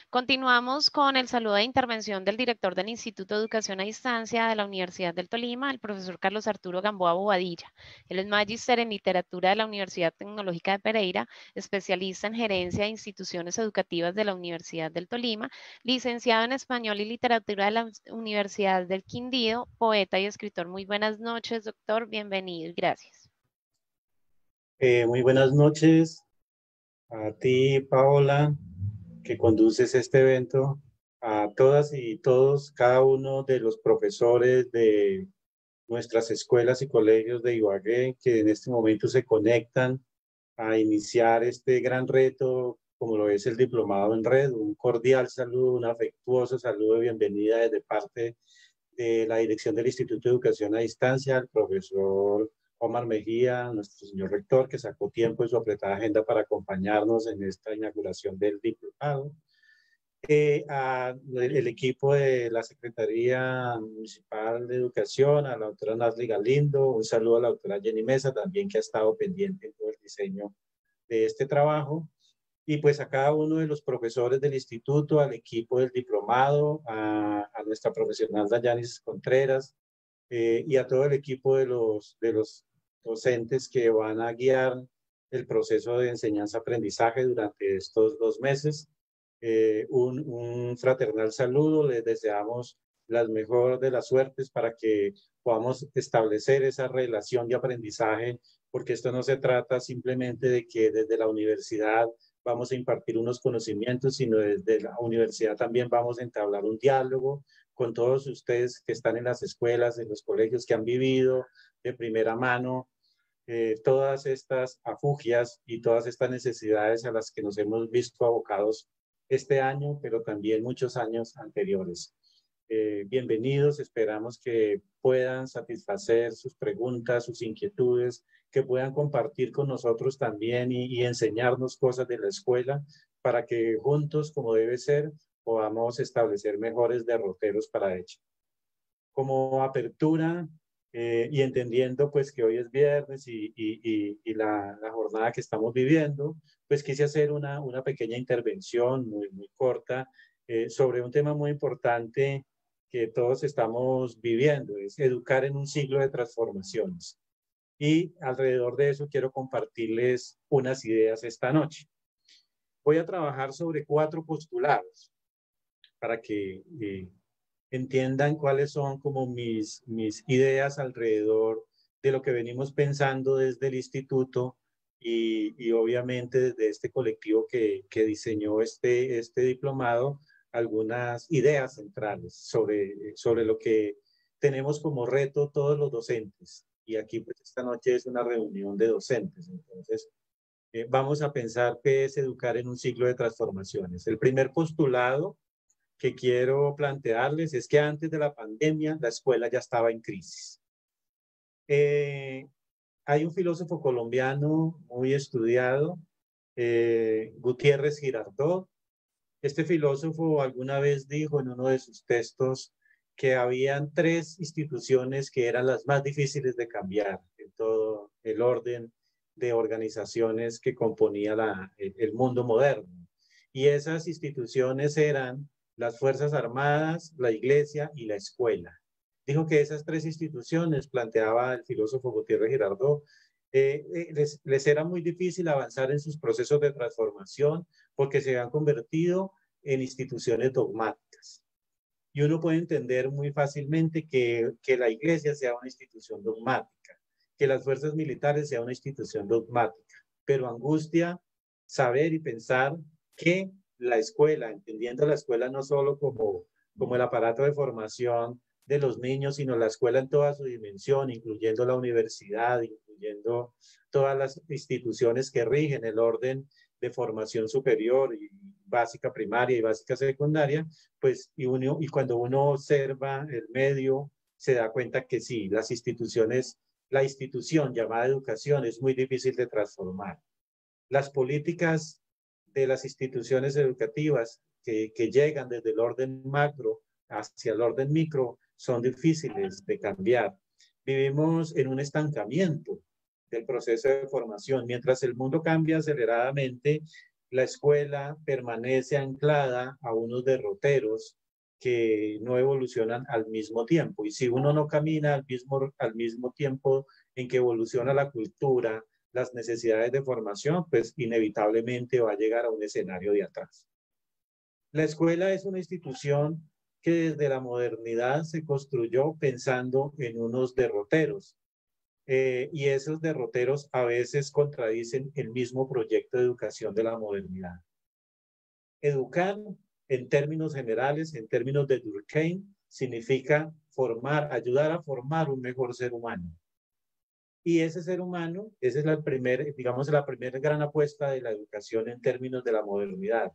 Continuamos con el saludo de intervención del director del Instituto de Educación a Distancia de la Universidad del Tolima, el profesor Carlos Arturo Gamboa Bobadilla. Él es magíster en literatura de la Universidad Tecnológica de Pereira, especialista en gerencia de instituciones educativas de la Universidad del Tolima, licenciado en español y literatura de la Universidad del Quindío, poeta y escritor. Muy buenas noches, doctor. Bienvenido y gracias. Muy buenas noches a ti, Paola, que conduces este evento, a todas y todos, cada uno de los profesores de nuestras escuelas y colegios de Ibagué que en este momento se conectan a iniciar este gran reto, como lo es el Diplomado en Red. Un cordial saludo, un afectuoso saludo de bienvenida desde parte de la dirección del Instituto de Educación a Distancia, al profesor Omar Mejía, nuestro señor rector, que sacó tiempo en su apretada agenda para acompañarnos en esta inauguración del diplomado. El equipo de la Secretaría Municipal de Educación, a la doctora Nazli Galindo, un saludo a la doctora Jenny Mesa, también que ha estado pendiente en todo el diseño de este trabajo, y pues a cada uno de los profesores del instituto, al equipo del diplomado, a nuestra profesional Dayanis Contreras, y a todo el equipo de los docentes que van a guiar el proceso de enseñanza-aprendizaje durante estos 2 meses. Un fraternal saludo, les deseamos las mejores de las suertes para que podamos establecer esa relación de aprendizaje, porque esto no se trata simplemente de que desde la universidad vamos a impartir unos conocimientos, sino desde la universidad también vamos a entablar un diálogo con todos ustedes que están en las escuelas, en los colegios, que han vivido de primera mano todas estas afugias y todas estas necesidades a las que nos hemos visto abocados este año, pero también muchos años anteriores. Bienvenidos, esperamos que puedan satisfacer sus preguntas, sus inquietudes, que puedan compartir con nosotros también y enseñarnos cosas de la escuela para que juntos, como debe ser, podamos establecer mejores derroteros para ello. Como apertura y entendiendo pues que hoy es viernes y la jornada que estamos viviendo, pues quise hacer una pequeña intervención muy corta sobre un tema muy importante que todos estamos viviendo, es educar en un siglo de transformaciones. Y alrededor de eso quiero compartirles unas ideas esta noche. Voy a trabajar sobre 4 postulados para que entiendan cuáles son como mis ideas alrededor de lo que venimos pensando desde el instituto y obviamente desde este colectivo que diseñó este diplomado, algunas ideas centrales sobre lo que tenemos como reto todos los docentes. Y aquí pues esta noche es una reunión de docentes, entonces vamos a pensar qué es educar en un ciclo de transformaciones. El primer postulado que quiero plantearles es que antes de la pandemia la escuela ya estaba en crisis. Hay un filósofo colombiano muy estudiado, Gutiérrez Girardot. Este filósofo alguna vez dijo en uno de sus textos que habían 3 instituciones que eran las más difíciles de cambiar en todo el orden de organizaciones que componía el mundo moderno. Y esas instituciones eran las Fuerzas Armadas, la Iglesia y la escuela. Dijo que esas 3 instituciones, planteaba el filósofo Gutiérrez Girardot, les era muy difícil avanzar en sus procesos de transformación porque se han convertido en instituciones dogmáticas. Y uno puede entender muy fácilmente que la Iglesia sea una institución dogmática, que las fuerzas militares sea una institución dogmática, pero angustia saber y pensar que la escuela, entendiendo la escuela no solo como el aparato de formación de los niños, sino la escuela en toda su dimensión, incluyendo la universidad, incluyendo todas las instituciones que rigen el orden de formación superior y básica primaria y básica secundaria, pues y cuando uno observa el medio, se da cuenta que sí, las instituciones, la institución llamada educación es muy difícil de transformar. Las políticas de las instituciones educativas que llegan desde el orden macro hacia el orden micro son difíciles de cambiar. Vivimos en un estancamiento del proceso de formación. Mientras el mundo cambia aceleradamente, la escuela permanece anclada a unos derroteros que no evolucionan al mismo tiempo. Y si uno no camina al mismo tiempo en que evoluciona la cultura, las necesidades de formación, pues inevitablemente va a llegar a un escenario de atrás. La escuela es una institución que desde la modernidad se construyó pensando en unos derroteros. Y esos derroteros a veces contradicen el mismo proyecto de educación de la modernidad. Educar, en términos generales, en términos de Durkheim, significa formar, ayudar a formar un mejor ser humano. Y ese ser humano, esa es digamos, la primera gran apuesta de la educación en términos de la modernidad.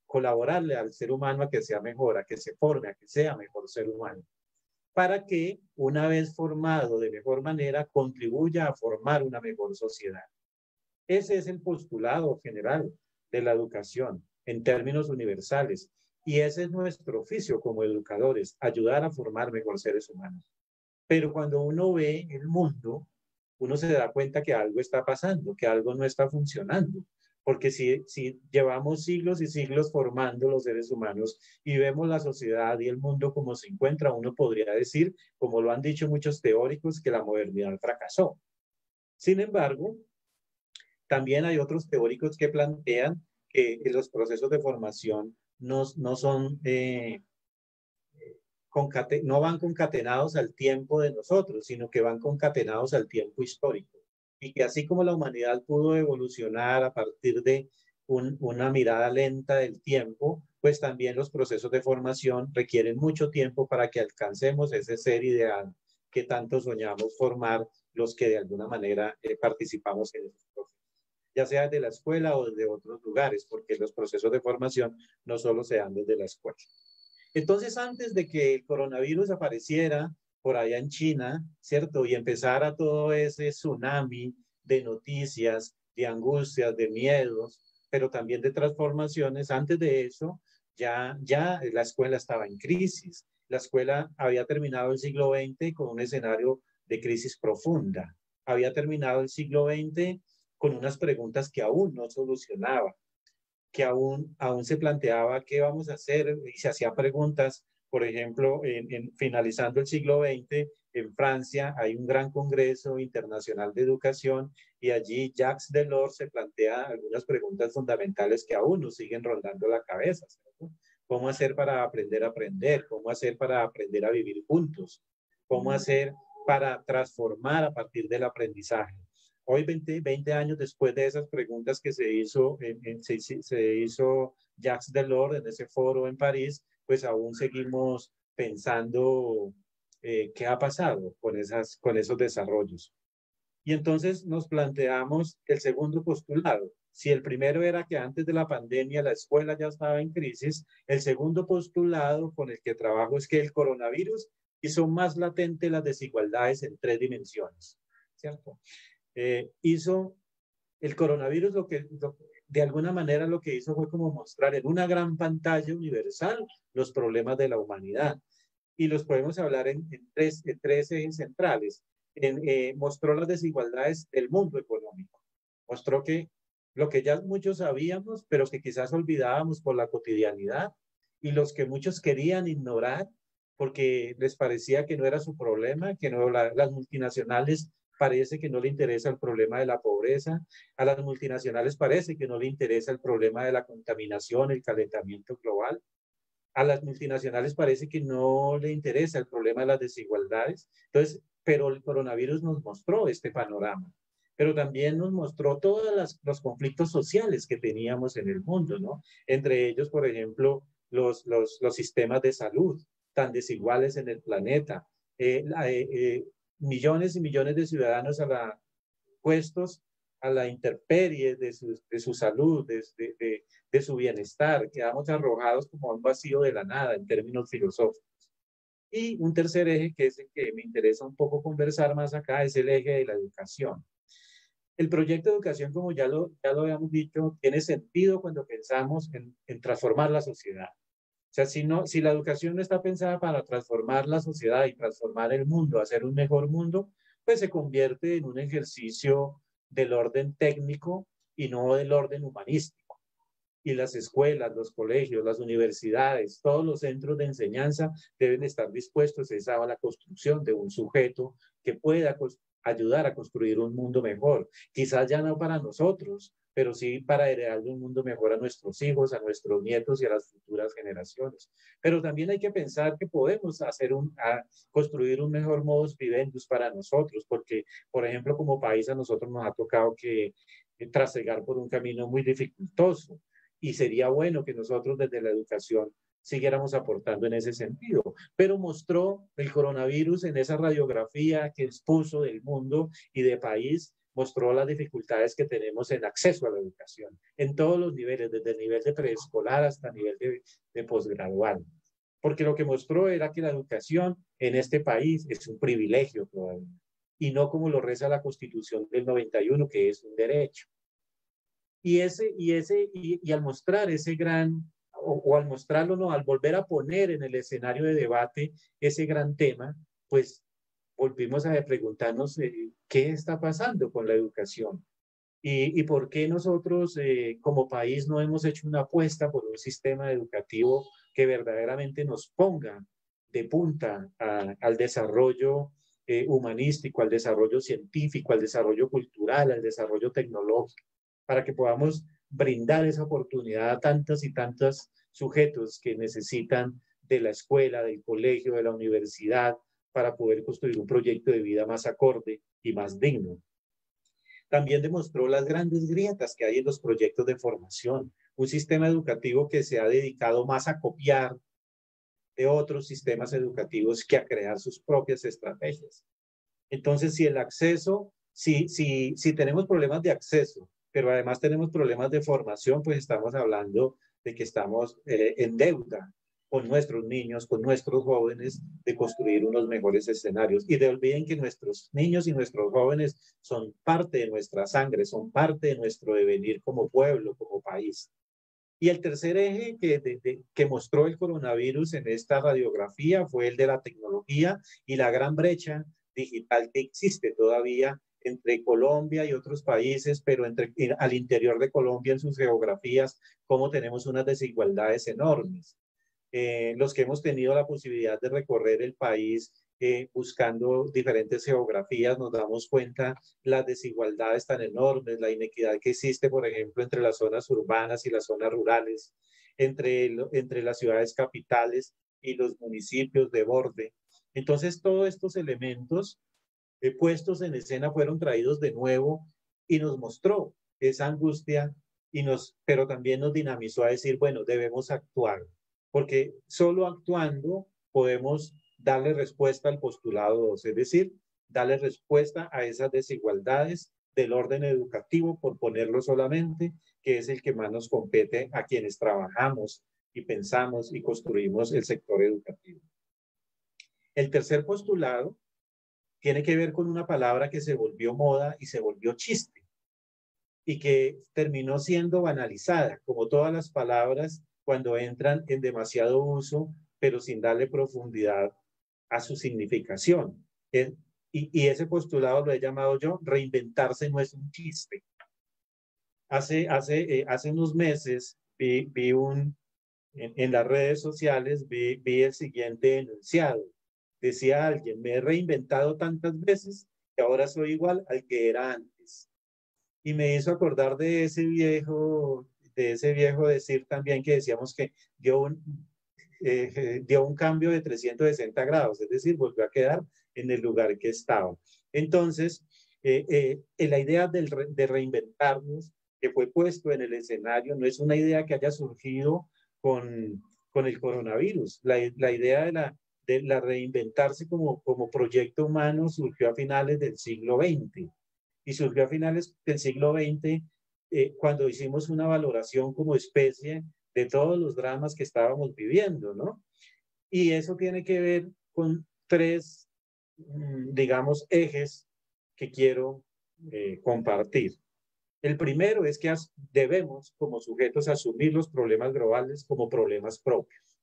Colaborarle al ser humano a que sea mejor, a que se forme, a que sea mejor ser humano, para que una vez formado de mejor manera contribuya a formar una mejor sociedad. Ese es el postulado general de la educación en términos universales y ese es nuestro oficio como educadores, ayudar a formar mejor seres humanos. Pero cuando uno ve el mundo, uno se da cuenta que algo está pasando, que algo no está funcionando. Porque si llevamos siglos y siglos formando los seres humanos y vemos la sociedad y el mundo como se encuentra, uno podría decir, como lo han dicho muchos teóricos, que la modernidad fracasó. Sin embargo, también hay otros teóricos que plantean que los procesos de formación no son no van concatenados al tiempo de nosotros, sino que van concatenados al tiempo histórico. Y que así como la humanidad pudo evolucionar a partir de una mirada lenta del tiempo, pues también los procesos de formación requieren mucho tiempo para que alcancemos ese ser ideal que tanto soñamos formar los que de alguna manera participamos en esos procesos, ya sea de la escuela o de otros lugares, porque los procesos de formación no solo se dan desde la escuela. Entonces, antes de que el coronavirus apareciera por allá en China, ¿cierto? Y empezara todo ese tsunami de noticias, de angustias, de miedos, pero también de transformaciones, antes de eso, ya la escuela estaba en crisis. La escuela había terminado el siglo XX con un escenario de crisis profunda. Había terminado el siglo XX con unas preguntas que aún no solucionaba, que aún se planteaba qué vamos a hacer y se hacía preguntas. Por ejemplo, finalizando el siglo XX, en Francia hay un gran congreso internacional de educación y allí Jacques Delors se plantea algunas preguntas fundamentales que aún nos siguen rondando la cabeza, ¿cierto? ¿Cómo hacer para aprender a aprender? ¿Cómo hacer para aprender a vivir juntos? ¿Cómo hacer para transformar a partir del aprendizaje? Hoy, 20 años después de esas preguntas que se hizo Jacques Delors en ese foro en París, pues aún seguimos pensando qué ha pasado con esos desarrollos. Y entonces nos planteamos el segundo postulado. Si el primero era que antes de la pandemia la escuela ya estaba en crisis, el segundo postulado con el que trabajo es que el coronavirus hizo más latente las desigualdades en 3 dimensiones, ¿cierto? Hizo el coronavirus de alguna manera lo que hizo fue como mostrar en una gran pantalla universal los problemas de la humanidad. Y los podemos hablar en tres ejes centrales. Mostró las desigualdades del mundo económico. Mostró que lo que ya muchos sabíamos, pero que quizás olvidábamos por la cotidianidad, y los que muchos querían ignorar porque les parecía que no era su problema, que no, las multinacionales parece que no le interesa el problema de la pobreza, a las multinacionales parece que no le interesa el problema de la contaminación, el calentamiento global, a las multinacionales parece que no le interesa el problema de las desigualdades. Entonces, pero el coronavirus nos mostró este panorama, pero también nos mostró todos los conflictos sociales que teníamos en el mundo, ¿no? Entre ellos, por ejemplo, los sistemas de salud tan desiguales en el planeta, millones y millones de ciudadanos puestos a la intemperie de su salud, de su bienestar, quedamos arrojados como a un vacío de la nada en términos filosóficos. Y un tercer eje, que es el que me interesa un poco conversar más acá, es el eje de la educación. El proyecto de educación, como ya lo habíamos dicho, tiene sentido cuando pensamos en transformar la sociedad. O sea, si la educación no está pensada para transformar la sociedad y transformar el mundo, hacer un mejor mundo, pues se convierte en un ejercicio del orden técnico y no del orden humanístico. Y las escuelas, los colegios, las universidades, todos los centros de enseñanza deben estar dispuestos a la construcción de un sujeto que pueda ayudar a construir un mundo mejor. Quizás ya no para nosotros, pero sí para heredarle un mundo mejor a nuestros hijos, a nuestros nietos y a las futuras generaciones. Pero también hay que pensar que podemos construir un mejor modus vivendi para nosotros, porque, por ejemplo, como país a nosotros nos ha tocado trasegar por un camino muy dificultoso. Y sería bueno que nosotros desde la educación siguiéramos aportando en ese sentido. Pero mostró el coronavirus en esa radiografía que expuso del mundo y de país, mostró las dificultades que tenemos en acceso a la educación, en todos los niveles, desde el nivel de preescolar hasta el nivel de posgradual. Porque lo que mostró era que la educación en este país es un privilegio todavía, y no como lo reza la Constitución del 91, que es un derecho. Y al mostrar ese gran, o al mostrarlo, no, al volver a poner en el escenario de debate ese gran tema, pues volvimos a preguntarnos qué está pasando con la educación y por qué nosotros como país no hemos hecho una apuesta por un sistema educativo que verdaderamente nos ponga de punta al desarrollo humanístico, al desarrollo científico, al desarrollo cultural, al desarrollo tecnológico, para que podamos brindar esa oportunidad a tantos y tantos sujetos que necesitan de la escuela, del colegio, de la universidad, para poder construir un proyecto de vida más acorde y más digno. También demostró las grandes grietas que hay en los proyectos de formación, un sistema educativo que se ha dedicado más a copiar de otros sistemas educativos que a crear sus propias estrategias. Entonces, si el acceso, si tenemos problemas de acceso, pero además tenemos problemas de formación, pues estamos hablando de que estamos en deuda con nuestros niños, con nuestros jóvenes, de construir unos mejores escenarios. Y de olviden que nuestros niños y nuestros jóvenes son parte de nuestra sangre, son parte de nuestro devenir como pueblo, como país. Y el tercer eje que mostró el coronavirus en esta radiografía fue el de la tecnología y la gran brecha digital que existe todavía entre Colombia y otros países, pero al interior de Colombia en sus geografías, cómo tenemos unas desigualdades enormes. Los que hemos tenido la posibilidad de recorrer el país buscando diferentes geografías, nos damos cuenta las desigualdades tan enormes, la inequidad que existe, por ejemplo, entre las zonas urbanas y las zonas rurales, entre las ciudades capitales y los municipios de borde. Entonces, todos estos elementos puestos en escena fueron traídos de nuevo y nos mostró esa angustia, pero también nos dinamizó a decir, bueno, debemos actuar, porque solo actuando podemos darle respuesta al postulado 2, es decir, darle respuesta a esas desigualdades del orden educativo, por ponerlo solamente, que es el que más nos compete a quienes trabajamos y pensamos y construimos el sector educativo. El tercer postulado tiene que ver con una palabra que se volvió moda y se volvió chiste y que terminó siendo banalizada, como todas las palabras cuando entran en demasiado uso, pero sin darle profundidad a su significación. Y ese postulado lo he llamado yo, reinventarse no es un chiste. Hace unos meses en las redes sociales vi el siguiente enunciado. Decía alguien, me he reinventado tantas veces que ahora soy igual al que era antes. Y me hizo acordar de ese viejo decir también que decíamos que dio un cambio de 360 grados, es decir, volvió a quedar en el lugar que estaba. Entonces, la idea de reinventarnos, que fue puesto en el escenario, no es una idea que haya surgido con el coronavirus. La idea de la reinventarse como proyecto humano surgió a finales del siglo XX. Y surgió a finales del siglo XX cuando hicimos una valoración como especie de todos los dramas que estábamos viviendo, ¿no? Y eso tiene que ver con tres, digamos, ejes que quiero compartir. El primero es que debemos, como sujetos, asumir los problemas globales como problemas propios.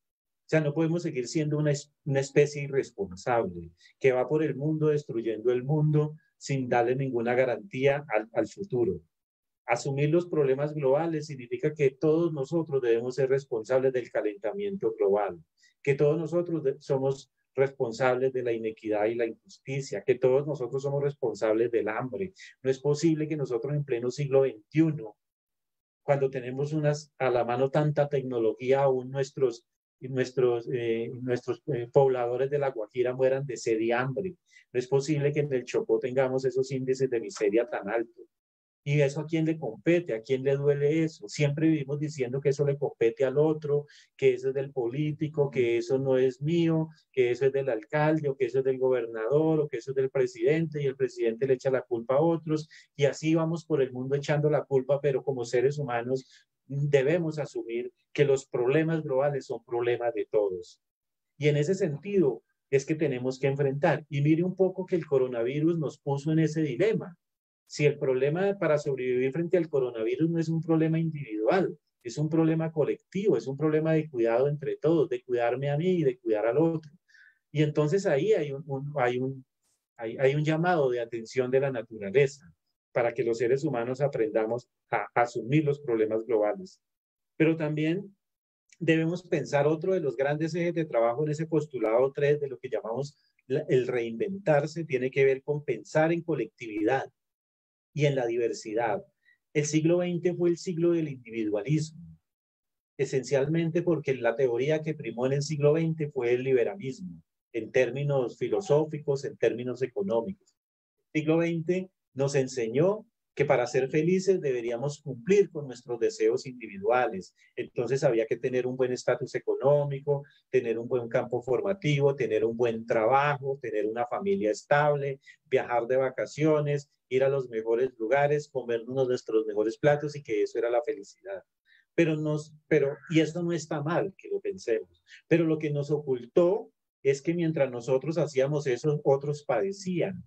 O sea, no podemos seguir siendo una especie irresponsable que va por el mundo destruyendo el mundo sin darle ninguna garantía al futuro. Asumir los problemas globales significa que todos nosotros debemos ser responsables del calentamiento global, que todos nosotros somos responsables de la inequidad y la injusticia, que todos nosotros somos responsables del hambre. No es posible que nosotros en pleno siglo XXI, cuando tenemos a la mano tanta tecnología, aún nuestros pobladores de La Guajira mueran de sed y hambre. No es posible que en el Chocó tengamos esos índices de miseria tan altos. ¿Y eso a quién le compete? ¿A quién le duele eso? Siempre vivimos diciendo que eso le compete al otro, que eso es del político, que eso no es mío, que eso es del alcalde, o que eso es del gobernador, o que eso es del presidente, y el presidente le echa la culpa a otros, y así vamos por el mundo echando la culpa, pero como seres humanos debemos asumir que los problemas globales son problemas de todos. Y en ese sentido es que tenemos que enfrentar. Y mire un poco que el coronavirus nos puso en ese dilema. Si el problema para sobrevivir frente al coronavirus no es un problema individual, es un problema colectivo, es un problema de cuidado entre todos, de cuidarme a mí y de cuidar al otro. Y entonces ahí hay un llamado de atención de la naturaleza para que los seres humanos aprendamos a asumir los problemas globales. Pero también debemos pensar otro de los grandes ejes de trabajo en ese postulado 3 de lo que llamamos el reinventarse, tiene que ver con pensar en colectividad y en la diversidad. El siglo XX fue el siglo del individualismo, esencialmente porque la teoría que primó en el siglo XX fue el liberalismo, en términos filosóficos, en términos económicos. El siglo XX nos enseñó que para ser felices deberíamos cumplir con nuestros deseos individuales. Entonces había que tener un buen estatus económico, tener un buen campo formativo, tener un buen trabajo, tener una familia estable, viajar de vacaciones, ir a los mejores lugares, comernos nuestros mejores platos y que eso era la felicidad. Y esto no está mal que lo pensemos, pero lo que nos ocultó es que mientras nosotros hacíamos eso, otros padecían.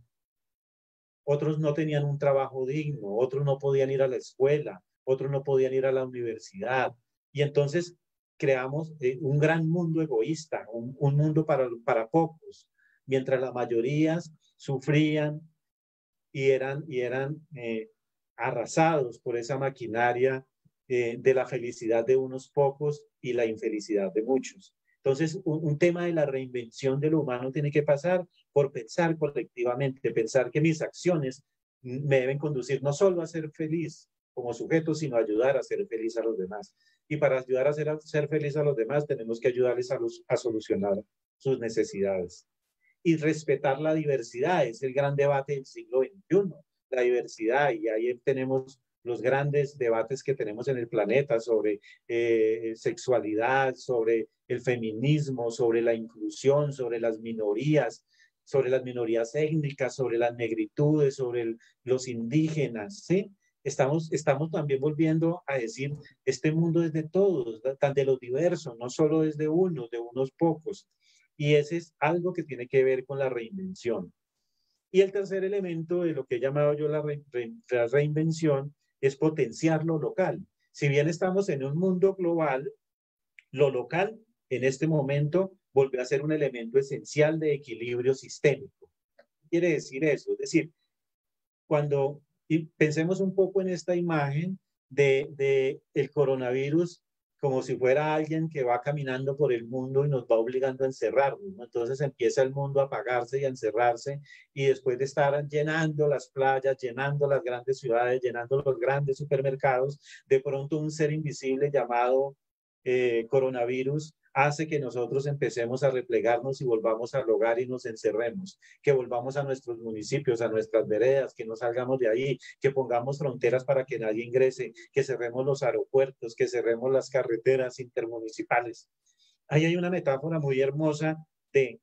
Otros no tenían un trabajo digno, otros no podían ir a la escuela, otros no podían ir a la universidad. Y entonces creamos un gran mundo egoísta, un mundo para pocos, mientras las mayorías sufrían y eran arrasados por esa maquinaria de la felicidad de unos pocos y la infelicidad de muchos. Entonces, un tema de la reinvención de lo humano tiene que pasar por pensar colectivamente, pensar que mis acciones me deben conducir no solo a ser feliz como sujeto, sino a ayudar a ser feliz a los demás. Y para ayudar a ser feliz a los demás, tenemos que ayudarles a solucionar sus necesidades. Y respetar la diversidad es el gran debate del siglo XXI, la diversidad, y ahí tenemos los grandes debates que tenemos en el planeta sobre sexualidad, sobre el feminismo, sobre la inclusión, sobre las minorías étnicas, sobre las negritudes, sobre los indígenas, ¿sí? Estamos también volviendo a decir, este mundo es de todos, tan de los diversos, no solo es de unos pocos. Y ese es algo que tiene que ver con la reinvención. Y el tercer elemento de lo que he llamado yo la reinvención es potenciar lo local. Si bien estamos en un mundo global, lo local en este momento volvió a ser un elemento esencial de equilibrio sistémico. ¿Qué quiere decir eso? Es decir, pensemos un poco en esta imagen de el coronavirus como si fuera alguien que va caminando por el mundo y nos va obligando a encerrarnos, ¿no? Entonces empieza el mundo a apagarse y a encerrarse, y después de estar llenando las playas, llenando las grandes ciudades, llenando los grandes supermercados, de pronto un ser invisible llamado coronavirus hace que nosotros empecemos a replegarnos y volvamos al hogar y nos encerremos, que volvamos a nuestros municipios, a nuestras veredas, que no salgamos de ahí, que pongamos fronteras para que nadie ingrese, que cerremos los aeropuertos, que cerremos las carreteras intermunicipales. Ahí hay una metáfora muy hermosa de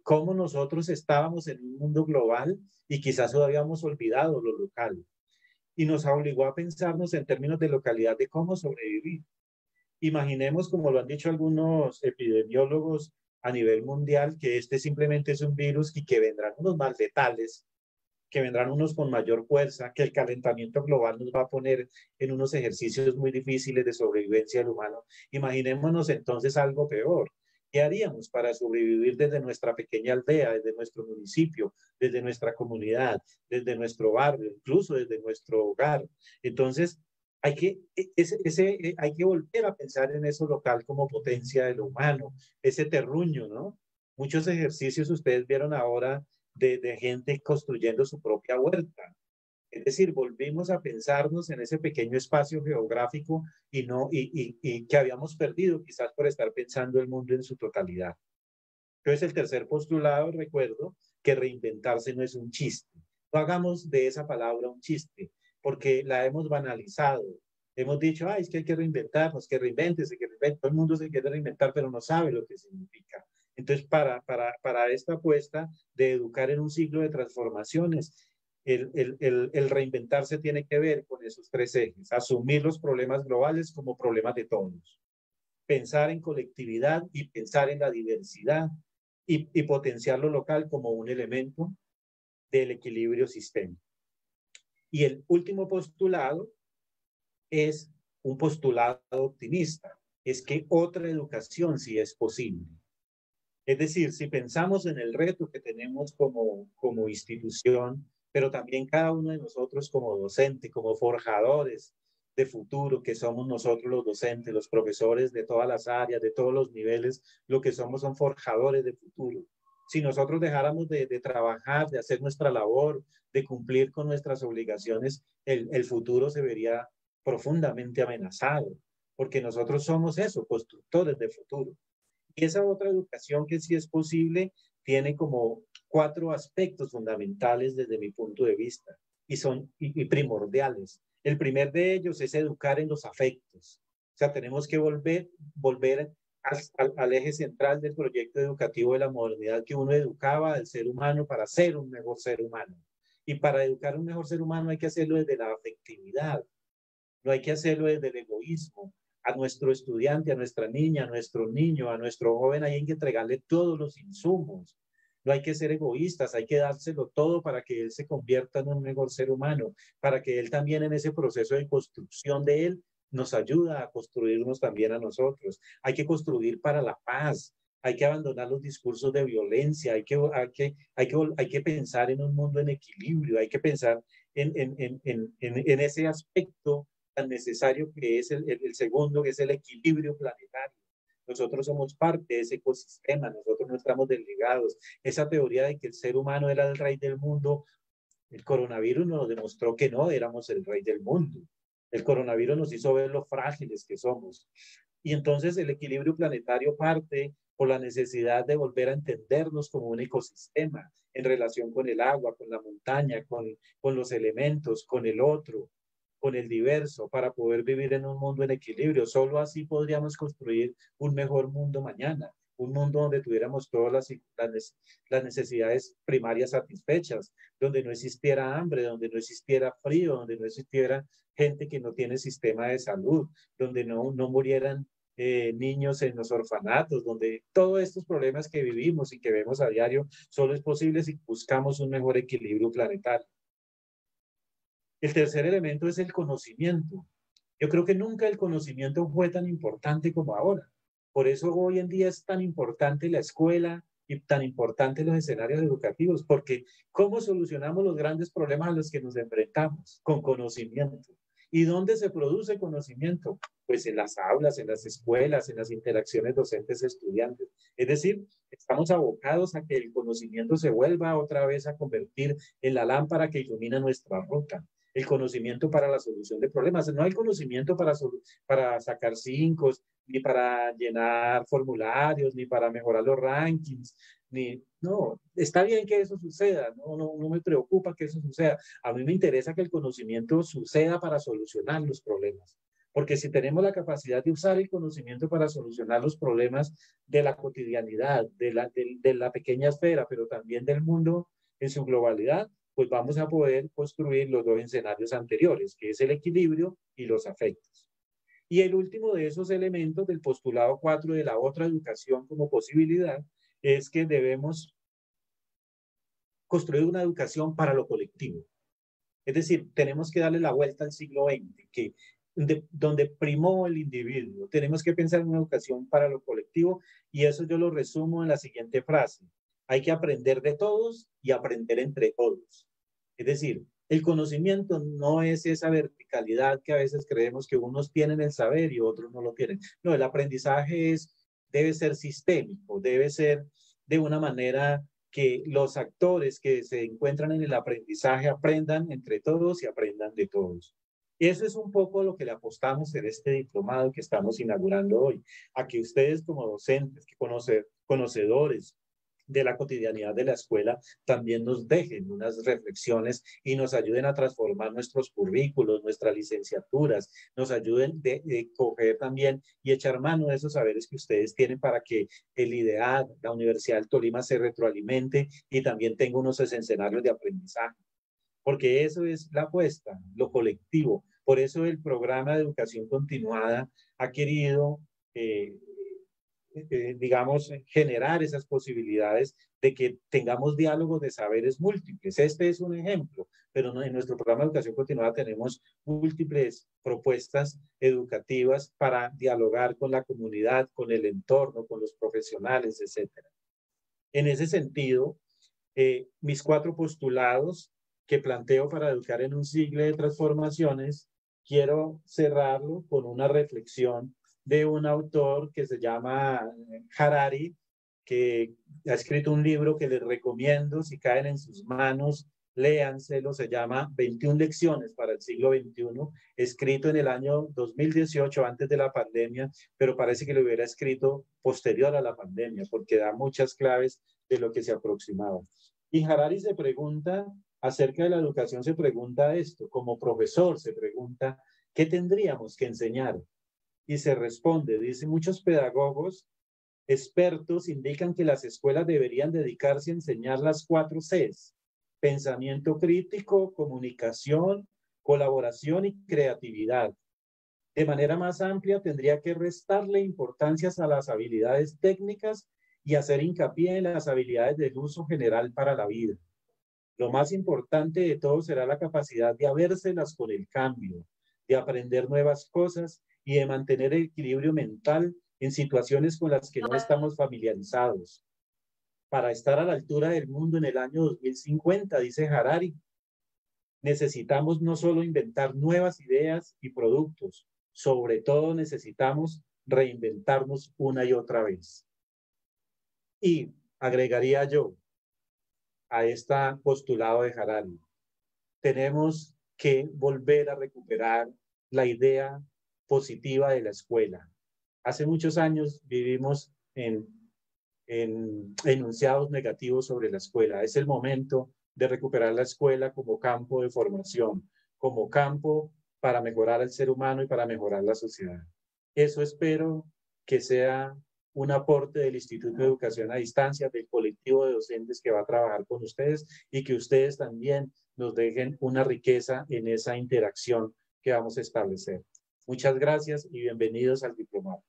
cómo nosotros estábamos en un mundo global y quizás habíamos olvidado lo local. Y nos obligó a pensarnos en términos de localidad, de cómo sobrevivir. Imaginemos, como lo han dicho algunos epidemiólogos a nivel mundial, que este simplemente es un virus y que vendrán unos más letales, que vendrán unos con mayor fuerza, que el calentamiento global nos va a poner en unos ejercicios muy difíciles de sobrevivencia del humano. Imaginémonos entonces algo peor, ¿Qué haríamos para sobrevivir desde nuestra pequeña aldea, desde nuestro municipio, desde nuestra comunidad, desde nuestro barrio, incluso desde nuestro hogar? Entonces, hay que volver a pensar en eso local como potencia de lo humano, ese terruño, ¿no? Muchos ejercicios ustedes vieron ahora de gente construyendo su propia huerta. Es decir, volvimos a pensarnos en ese pequeño espacio geográfico y que habíamos perdido quizás por estar pensando el mundo en su totalidad. Entonces, el tercer postulado, recuerdo que reinventarse no es un chiste. No hagamos de esa palabra un chiste, porque la hemos banalizado. Hemos dicho, ay, es que hay que reinventarnos, que reinvéntese, que reinvente. Todo el mundo se quiere reinventar, pero no sabe lo que significa. Entonces, para esta apuesta de educar en un ciclo de transformaciones, el reinventarse tiene que ver con esos tres ejes. Asumir los problemas globales como problemas de todos. Pensar en colectividad y pensar en la diversidad y potenciar lo local como un elemento del equilibrio sistémico. Y el último postulado es un postulado optimista, es que otra educación sí es posible. Es decir, si pensamos en el reto que tenemos como institución, pero también cada uno de nosotros como docente, como forjadores de futuro, que somos nosotros los docentes, los profesores de todas las áreas, de todos los niveles, lo que somos son forjadores de futuro. Si nosotros dejáramos de trabajar, de hacer nuestra labor, de cumplir con nuestras obligaciones, el futuro se vería profundamente amenazado, porque nosotros somos eso, constructores de futuro. Y esa otra educación que sí es posible tiene como 4 aspectos fundamentales desde mi punto de vista y primordiales. El primer de ellos es educar en los afectos. O sea, tenemos que volver al eje central del proyecto educativo de la modernidad, que uno educaba al ser humano para ser un mejor ser humano. Y para educar un mejor ser humano hay que hacerlo desde la afectividad, no hay que hacerlo desde el egoísmo. A nuestro estudiante, a nuestra niña, a nuestro niño, a nuestro joven hay que entregarle todos los insumos. No hay que ser egoístas, hay que dárselo todo para que él se convierta en un mejor ser humano, para que él también en ese proceso de construcción de él nos ayuda a construirnos también a nosotros. Hay que construir para la paz, hay que abandonar los discursos de violencia, hay que pensar en un mundo en equilibrio, hay que pensar en ese aspecto tan necesario que es el segundo, que es el equilibrio planetario. Nosotros somos parte de ese ecosistema, nosotros no estamos desligados. Esa teoría de que el ser humano era el rey del mundo, el coronavirus nos demostró que no éramos el rey del mundo. El coronavirus nos hizo ver lo frágiles que somos. Y entonces el equilibrio planetario parte por la necesidad de volver a entendernos como un ecosistema en relación con el agua, con la montaña, con los elementos, con el otro, con el diverso, para poder vivir en un mundo en equilibrio. Solo así podríamos construir un mejor mundo mañana, un mundo donde tuviéramos todas las necesidades primarias satisfechas, donde no existiera hambre, donde no existiera frío, donde no existiera gente que no tiene sistema de salud, donde no murieran niños en los orfanatos, donde todos estos problemas que vivimos y que vemos a diario solo es posible si buscamos un mejor equilibrio planetario. El tercer elemento es el conocimiento. Yo creo que nunca el conocimiento fue tan importante como ahora. Por eso hoy en día es tan importante la escuela y tan importante los escenarios educativos, porque ¿cómo solucionamos los grandes problemas a los que nos enfrentamos? Con conocimiento. ¿Y dónde se produce conocimiento? Pues en las aulas, en las escuelas, en las interacciones docentes-estudiantes. Es decir, estamos abocados a que el conocimiento se vuelva otra vez a convertir en la lámpara que ilumina nuestra ruta. El conocimiento para la solución de problemas. No hay conocimiento para sacar 5, ni para llenar formularios, ni para mejorar los rankings, no, está bien que eso suceda, no me preocupa que eso suceda. A mí me interesa que el conocimiento suceda para solucionar los problemas. Porque si tenemos la capacidad de usar el conocimiento para solucionar los problemas de la cotidianidad, de la pequeña esfera, pero también del mundo en su globalidad, pues vamos a poder construir los 2 escenarios anteriores, que es el equilibrio y los afectos. Y el último de esos elementos del postulado 4 de la otra educación como posibilidad es que debemos construir una educación para lo colectivo. Es decir, tenemos que darle la vuelta al siglo XX, que donde primó el individuo. Tenemos que pensar en una educación para lo colectivo y eso yo lo resumo en la siguiente frase. Hay que aprender de todos y aprender entre todos. Es decir, el conocimiento no es esa verticalidad que a veces creemos que unos tienen el saber y otros no lo tienen. No, el aprendizaje debe ser sistémico, debe ser de una manera que los actores que se encuentran en el aprendizaje aprendan entre todos y aprendan de todos. Eso es un poco lo que le apostamos en este diplomado que estamos inaugurando hoy, a que ustedes como docentes, que conocedores de la cotidianidad de la escuela, también nos dejen unas reflexiones y nos ayuden a transformar nuestros currículos, nuestras licenciaturas, nos ayuden de coger también y echar mano de esos saberes que ustedes tienen para que el IDEAD, la Universidad del Tolima, se retroalimente y también tenga unos escenarios de aprendizaje. Porque eso es la apuesta, lo colectivo. Por eso el programa de educación continuada ha querido, digamos, generar esas posibilidades de que tengamos diálogos de saberes múltiples. Este es un ejemplo, pero en nuestro programa de educación continuada tenemos múltiples propuestas educativas para dialogar con la comunidad, con el entorno, con los profesionales, etc. En ese sentido, mis 4 postulados que planteo para educar en un siglo de transformaciones, quiero cerrarlo con una reflexión de un autor que se llama Harari, que ha escrito un libro que les recomiendo, si caen en sus manos, léanselo, se llama 21 lecciones para el siglo XXI, escrito en el año 2018, antes de la pandemia, pero parece que lo hubiera escrito posterior a la pandemia, porque da muchas claves de lo que se aproximaba. Y Harari se pregunta, acerca de la educación, se pregunta esto, como profesor se pregunta, ¿qué tendríamos que enseñar? Y se responde, dice, muchos pedagogos expertos indican que las escuelas deberían dedicarse a enseñar las 4 Cs, pensamiento crítico, comunicación, colaboración y creatividad. De manera más amplia, tendría que restarle importancia a las habilidades técnicas y hacer hincapié en las habilidades del uso general para la vida. Lo más importante de todo será la capacidad de habérselas con el cambio, de aprender nuevas cosas y de mantener el equilibrio mental en situaciones con las que no estamos familiarizados. Para estar a la altura del mundo en el año 2050, dice Harari, necesitamos no solo inventar nuevas ideas y productos, sobre todo necesitamos reinventarnos una y otra vez. Y agregaría yo a este postulado de Harari, tenemos que volver a recuperar la idea positiva de la escuela. Hace muchos años vivimos en enunciados negativos sobre la escuela. Es el momento de recuperar la escuela como campo de formación, como campo para mejorar al ser humano y para mejorar la sociedad. Eso espero que sea un aporte del Instituto de Educación a Distancia, del colectivo de docentes que va a trabajar con ustedes y que ustedes también nos dejen una riqueza en esa interacción que vamos a establecer. Muchas gracias y bienvenidos al diplomado.